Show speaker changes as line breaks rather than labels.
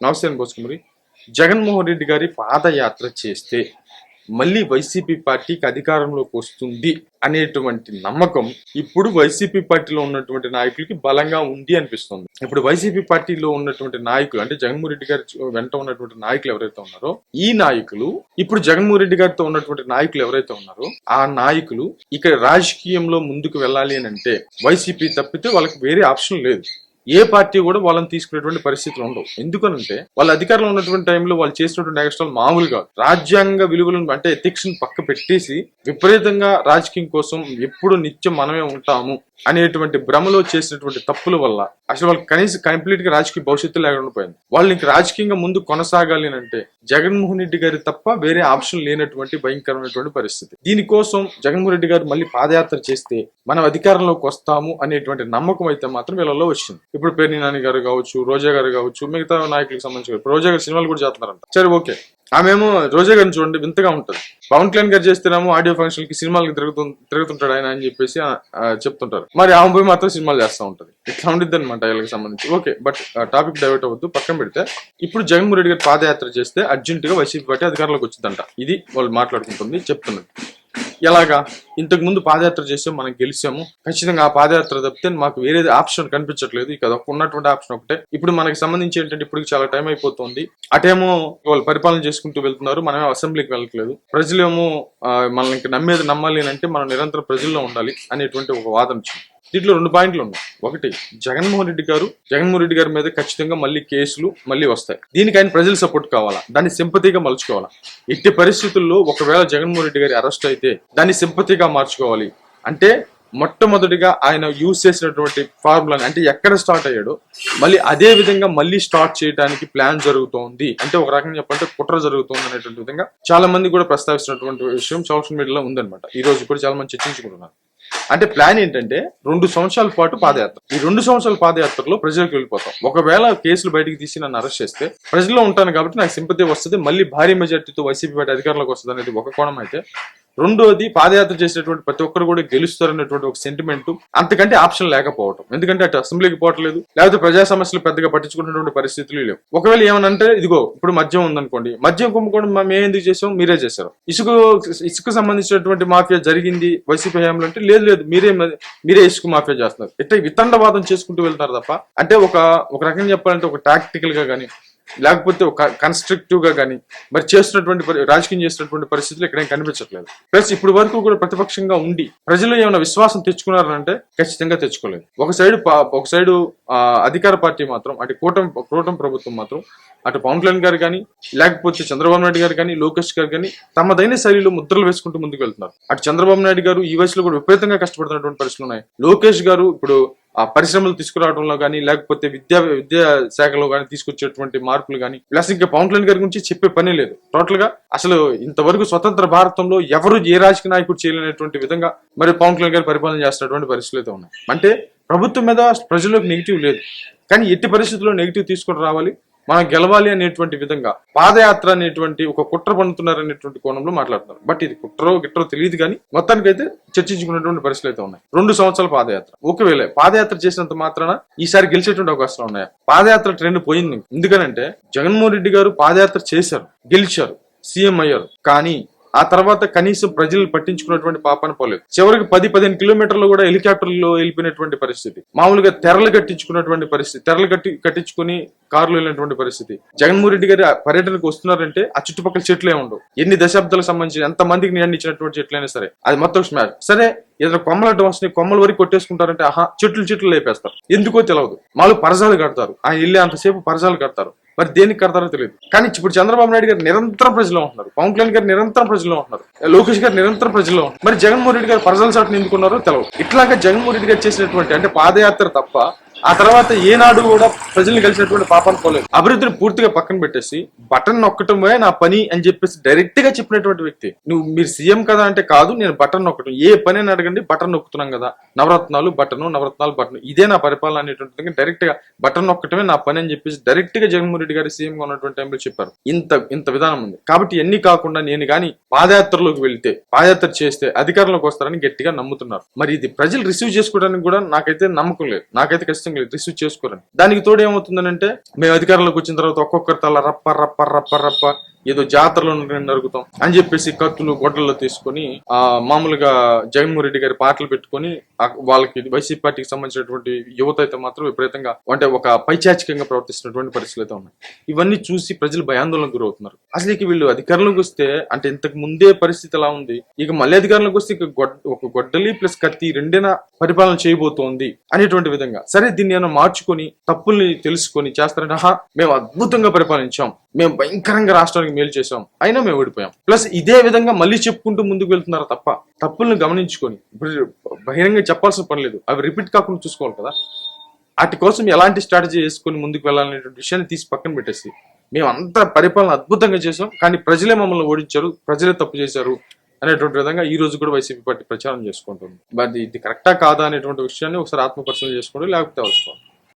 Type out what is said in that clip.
నమస్తే బోసుకుమరి. జగన్మోహన్ రెడ్డి గారి పాదయాత్ర చేస్తే మళ్ళీ వైసీపీ పార్టీకి అధికారంలోకి వస్తుంది అనేటువంటి నమ్మకం ఇప్పుడు వైసీపీ పార్టీలో ఉన్నటువంటి నాయకులకి బలంగా ఉంది అనిపిస్తుంది. ఇప్పుడు వైసీపీ పార్టీలో ఉన్నటువంటి నాయకులు అంటే జగన్మోహన్ రెడ్డి గారి వెంట ఉన్నటువంటి నాయకులు ఎవరైతే ఉన్నారో ఈ నాయకులు ఇప్పుడు జగన్మోహన్ రెడ్డి గారితో ఉన్నటువంటి నాయకులు ఎవరైతే ఉన్నారో ఆ నాయకులు ఇక్కడ రాజకీయంలో ముందుకు వెళ్ళాలి అని అంటే వైసీపీ తప్పితే వాళ్ళకి వేరే ఆప్షన్ లేదు. ఏ పార్టీ కూడా వాళ్ళని తీసుకునేటువంటి పరిస్థితులు ఉండవు. ఎందుకనంటే వాళ్ళ అధికారంలో ఉన్నటువంటి టైంలో వాళ్ళు చేసినటువంటి ఎక్స్ట్రాలు మామూలు కాదు. రాజ్యాంగ విలువలను అంటే ఎథిక్స్ పక్క పెట్టేసి విపరీతంగా రాజకీయం కోసం ఎప్పుడు నిత్యం మనమే ఉంటాము అనేటువంటి భ్రమలో చేసినటువంటి తప్పుల వల్ల అసలు వాళ్ళకి కనీసం కంప్లీట్ గా రాజకీయ భవిష్యత్తు లేకుండా పోయింది. వాళ్ళు ఇంక రాజకీయంగా ముందు కొనసాగాలి అంటే జగన్మోహన్ రెడ్డి గారి తప్ప వేరే ఆప్షన్ లేనటువంటి భయంకరమైనటువంటి పరిస్థితి. దీనికోసం జగన్మోహన్ రెడ్డి గారు మళ్ళీ పాదయాత్ర చేస్తే మనం అధికారంలోకి వస్తాము అనేటువంటి నమ్మకం అయితే మాత్రం వీళ్ళలో వచ్చింది. ఇప్పుడు పేర్ని నాని గారు కావచ్చు, రోజా గారు కావచ్చు, మిగతా నాయకులకు సంబంధించి రోజా గారు సినిమాలు కూడా చేస్తున్నారంట. సరే ఓకే, ఆమెమో రోజా గారిని చూడండి వింతగా ఉంటుంది. పవన్ కళ్యాణ్ గారు చేస్తేనేమో ఆడియో ఫంక్షన్ కి సినిమాలకి తిరుగుతుంటాడు ఆయన అని చెప్పేసి చెప్తుంటారు. మరి ఆమె పోయి మాత్రం సినిమాలు చేస్తూ ఉంటది. ఇట్లా ఉండిద్ది అనమాట వీళ్ళకి సంబంధించి. ఓకే, బట్ టాపిక్ డైవర్ట్ అవ్వద్దు, పక్కన పెడితే ఇప్పుడు జగన్మోహన్ రెడ్డి గారు పాదయాత్ర చేస్తే అర్జెంట్ గా వైసీపీ పార్టీ అధికారంలోకి వచ్చిందంట. ఇది వాళ్ళు మాట్లాడుకుంటుంది, చెప్తున్నది. ఎలాగా? ఇంతకు ముందు పాదయాత్ర చేసాము, మనం గెలిచాము, ఖచ్చితంగా ఆ పాదయాత్ర తప్పితే మాకు వేరే ఆప్షన్ కనిపించట్లేదు, ఇక ఉన్నటువంటి ఆప్షన్ ఒకటే. ఇప్పుడు మనకి సంబంధించి ఏంటంటే ఇప్పుడు చాలా టైం అయిపోతుంది. అటేమో వాళ్ళు పరిపాలన చేసుకుంటూ వెళ్తున్నారు, మనమే అసెంబ్లీకి వెళ్ళట్లేదు. ప్రజలేమో మనల్ని నమ్మేది నమ్మాలి అంటే మనం నిరంతరం ప్రజల్లో ఉండాలి అనేటువంటి ఒక వాదన వచ్చింది. దీంట్లో 2 పాయింట్లు ఉన్నాయి. ఒకటి, జగన్మోహన్ రెడ్డి గారి మీద ఖచ్చితంగా మళ్ళీ కేసులు మళ్ళీ వస్తాయి. దీనికి ఆయన ప్రజల సపోర్ట్ కావాలా, దాన్ని సింపతిగా మలుచుకోవాలా. ఎట్టి పరిస్థితుల్లో ఒకవేళ జగన్మోహన్ రెడ్డి గారి అరెస్ట్ అయితే దాన్ని సింపతిగా మార్చుకోవాలి. అంటే మొట్టమొదటిగా ఆయన యూజ్ చేసినటువంటి ఫార్ములాని అంటే ఎక్కడ స్టార్ట్ అయ్యాడో మళ్ళీ అదే విధంగా మళ్ళీ స్టార్ట్ చేయడానికి ప్లాన్ జరుగుతోంది. అంటే ఒక రకంగా చెప్పాలంటే కుట్ర జరుగుతోంది అనేటువంటి విధంగా చాలా మంది కూడా ప్రస్తావిస్తున్నటువంటి విషయం సోషల్ మీడియాలో ఉందన్నమాట. ఈ రోజు కూడా చాలా మంది చర్చించుకుంటున్నారు. అంటే ప్లాన్ ఏంటంటే 2 సంవత్సరాల పాటు పాదయాత్ర. ఈ 2 సంవత్సరాల పాదయాత్రలో ప్రజలకు వెళ్ళిపోతాం. ఒకవేళ కేసులు బయటకు తీసి నన్ను అరెస్ట్ చేస్తే ప్రజల్లో ఉంటాను కాబట్టి నాకు సింపతి వస్తుంది, మళ్ళీ భారీ మెజార్టీతో వైసీపీ పార్టీ అధికారంలోకి వస్తుంది అనేది ఒక కోణం అయితే, రెండోది పాదయాత్ర చేసేటువంటి ప్రతి ఒక్కరు కూడా గెలుస్తారనేటువంటి ఒక సెంటిమెంట్, అంతకంటే ఆప్షన్ లేకపోవడం. ఎందుకంటే అటు అసెంబ్లీకి పోవట్లేదు, లేకపోతే ప్రజా సమస్యలు పెద్దగా పట్టించుకున్నటువంటి పరిస్థితులు లేవు. ఒకవేళ ఏమనంటే ఇదిగో ఇప్పుడు మద్యం ఉందనుకోండి, మద్యం కుంభకోణం మేము ఎందుకు చేసాం, మీరే చేశారు. ఇసుక సంబంధించినటువంటి మాఫియా జరిగింది వైసీపీ హయాంలో అంటే లేదు మీరే ఇసుక మాఫియా చేస్తున్నారు. ఇట్లా వితండవాదం చేసుకుంటూ వెళ్తారు తప్ప అంటే ఒక రకంగా చెప్పాలంటే ఒక టాక్టికల్ గా కానీ లేకపోతే ఒక కన్స్ట్రక్టివ్ గా కానీ మరి రాజకీయం చేస్తున్నటువంటి పరిస్థితులు ఎక్కడేం కనిపించట్లేదు. ప్లస్ ఇప్పుడు వరకు కూడా ప్రతిపక్షంగా ఉండి ప్రజలు ఏమైనా విశ్వాసం తెచ్చుకున్నారంటే ఖచ్చితంగా తెచ్చుకోలేదు. ఒక సైడు అధికార పార్టీ మాత్రం అటు కూటమి ప్రభుత్వం మాత్రం అటు పవన్ కళ్యాణ్ గారు కానీ లేకపోతే చంద్రబాబు నాయుడు గారు కానీ లోకేష్ గారు కానీ తమదైన శైలిలో ముద్రలు వేసుకుంటూ ముందుకు వెళ్తున్నారు. అటు చంద్రబాబు నాయుడు గారు ఈ వయసులో కూడా విపరీతంగా కష్టపడుతున్నటువంటి పరిస్థితులు ఉన్నాయి. లోకేష్ గారు ఇప్పుడు ఆ పరిశ్రమలు తీసుకురావడంలో కానీ లేకపోతే విద్యా శాఖలో కానీ తీసుకొచ్చేటువంటి మార్పులు కానీ, ప్లస్ ఇంకా పవన్ కళ్యాణ్ గారి గురించి చెప్పే పని లేదు. టోటల్ గా అసలు ఇంతవరకు స్వతంత్ర భారతంలో ఎవరు ఏ రాజకీయ నాయకుడు చేయలేనటువంటి విధంగా మరి పవన్ కళ్యాణ్ గారు పరిపాలన చేస్తున్నటువంటి పరిస్థితులు అయితే ఉన్నాయి. అంటే ప్రభుత్వం మీద ప్రజలకు నెగిటివ్ లేదు, కానీ ఎట్టి పరిస్థితుల్లో నెగిటివ్ తీసుకొని రావాలి, మనం గెలవాలి అనేటువంటి విధంగా పాదయాత్ర అనేటువంటి ఒక కుట్ర పన్నుతున్నారు అనేటువంటి కోణంలో మాట్లాడుతున్నారు. బట్ ఇది గిట్రో తెలియదు, కానీ మొత్తానికైతే చర్చించుకున్నటువంటి పరిస్థితులు అయితే ఉన్నాయి. 2 సంవత్సరాల పాదయాత్ర. ఒకవేళ పాదయాత్ర చేసినంత మాత్రాన ఈసారి గెలిచేటువంటి అవకాశాలు ఉన్నాయా? పాదయాత్ర ట్రెండ్ పోయింది. ఎందుకనంటే జగన్మోహన్ రెడ్డి గారు పాదయాత్ర చేశారు, గెలిచారు, సీఎం అయ్యారు, కానీ ఆ తర్వాత కనీసం ప్రజలు పట్టించుకున్నటువంటి పాపన పోలేదు. చివరికి 10-15 కిలోమీటర్లు కూడా హెలికాప్టర్లో వెళ్ళిపోయినటువంటి పరిస్థితి, మామూలుగా తెరలు కట్టించుకున్నటువంటి పరిస్థితి, కట్టించుకుని కార్లు వెళ్ళినటువంటి పరిస్థితి. జగన్మోహన్ రెడ్డి గారి పర్యటనకు వస్తున్నారంటే ఆ చుట్టుపక్కల చెట్లే ఉండవు. ఎన్ని దశాబ్దాలకు సంబంధించి ఎంత మందికి నీడ ఇచ్చినటువంటి చెట్లైనా సరే అది మొత్తం స్మాష్. సరే ఏదైనా కొమ్మలు అడ్డం వస్తున్నాయి, కొమ్మల వరకు కొట్టేసుకుంటారంటే చెట్లు లేపేస్తారు. ఎందుకో తెలియదు. మాలు పరసాలు కడతారు, ఆయన వెళ్ళే అంతసేపు పరసాలు కడతారు. మరి దేనికి కడతారో తెలియదు. కానీ ఇప్పుడు చంద్రబాబు నాయుడు గారు నిరంతరం ప్రజల్లో ఉంటున్నారు, పవన్ కళ్యాణ్ గారు నిరంతరం ప్రజల్లో ఉంటున్నారు, లోకేష్ గారు నిరంతరం ప్రజల్లో ఉంటున్నారు. మరి జగన్మోహన్ రెడ్డి గారు పరసాల చాటును ఎందుకున్నారో తెలియదు. ఇట్లాగా జగన్మోహన్ రెడ్డి గారు చేసినటువంటి అంటే పాదయాత్ర తప్ప ఆ తర్వాత ఏనాడు కూడా ప్రజల్ని కలిసినటువంటి పాపాన్ని పోలేదు. అభివృద్ధిని పూర్తిగా పక్కన పెట్టేసి బటన్ నొక్కటమే నా పని అని చెప్పేసి డైరెక్ట్ గా చెప్పినటువంటి వ్యక్తి. మీరు సీఎం కదా అంటే కాదు, నేను బటన్ నొక్కటం, ఏ పని అని అడగండి బటన్ నొక్కుతున్నాం కదా, నవరత్నాలు బటన్, ఇదే నా పరిపాలన అనేటువంటి డైరెక్ట్ గా బటన్ నొక్కటమే నా పని అని చెప్పేసి డైరెక్ట్ గా జగన్మోహన్ రెడ్డి గారి సీఎం గా ఉన్నటువంటి టైంలో చెప్పారు. ఇంత విధానం ఉంది. కాబట్టి ఎన్ని కాకుండా నేను కానీ పాదయాత్రలోకి వెళ్తే, పాదయాత్ర చేస్తే అధికారంలోకి వస్తారని గట్టిగా నమ్ముతున్నారు. మరి ఇది ప్రజలు రిసీవ్ చేసుకోవడానికి కూడా నాకైతే నమ్మకం లేదు. నాకైతే ఖచ్చితంగా అవకాశం లేదు, రిసీవ్ చేసుకోరని. దానికి తోడు ఏమవుతుందనంటే మేము అధికారంలోకి వచ్చిన తర్వాత ఒక్కొక్కరి తల రప్ప రప్ప రప్ప రప్ప ఏదో జాతరలో నరుగుతాం అని చెప్పేసి కత్తులు గొడ్డల్లో తీసుకొని మామూలుగా జగన్మోహన్ రెడ్డి గారి పాటలు పెట్టుకొని వాళ్ళకి వైసీపీ పార్టీకి సంబంధించినటువంటి యువత అయితే మాత్రం విపరీతంగా అంటే ఒక పైచాచికంగా ప్రవర్తిస్తున్నటువంటి పరిస్థితులు అయితే ఉన్నాయి. ఇవన్నీ చూసి ప్రజలు భయాందోళనకు గురవుతున్నారు. అసలు వీళ్ళు అధికారంలోకి వస్తే అంటే ఇంతకు ముందే పరిస్థితి ఎలా ఉంది, ఇక మళ్ళీ అధికారంలోకి వస్తే ఇక ఒక గొడ్డలి ప్లస్ కత్తి రెండేనా పరిపాలన చేయబోతోంది అనేటువంటి విధంగా. సరే దీన్ని ఏమైనా మార్చుకొని తప్పుల్ని తెలుసుకొని చేస్తారంటే మేము అద్భుతంగా పరిపాలించాం, మేము భయంకరంగా రాష్ట్రానికి మేలు చేసాం, అయినా మేము ఓడిపోయాం. ప్లస్ ఇదే విధంగా మళ్ళీ చెప్పుకుంటూ ముందుకు వెళ్తున్నారు తప్ప తప్పుల్ని గమనించుకొని ఇప్పుడు బహిరంగ చెప్పాల్సిన పని లేదు, అవి రిపీట్ కాకుండా చూసుకోవాలి కదా. వాటి కోసం ఎలాంటి స్ట్రాటజీ వేసుకొని ముందుకు వెళ్ళాలనేటువంటి విషయాన్ని తీసి పక్కన పెట్టేసి మేము అంతా పరిపాలన అద్భుతంగా చేసాం కానీ ప్రజలే మమ్మల్ని ఓడించారు, ప్రజలే తప్పు చేశారు అనేటువంటి విధంగా ఈ రోజు కూడా వైసీపీ పార్టీ ప్రచారం చేసుకుంటుంది. మరి ఇది కరెక్టా కాదా అనేటువంటి విషయాన్ని ఒకసారి ఆత్మపరిశీలన చేసుకోండి, లేకపోతే అవసరం.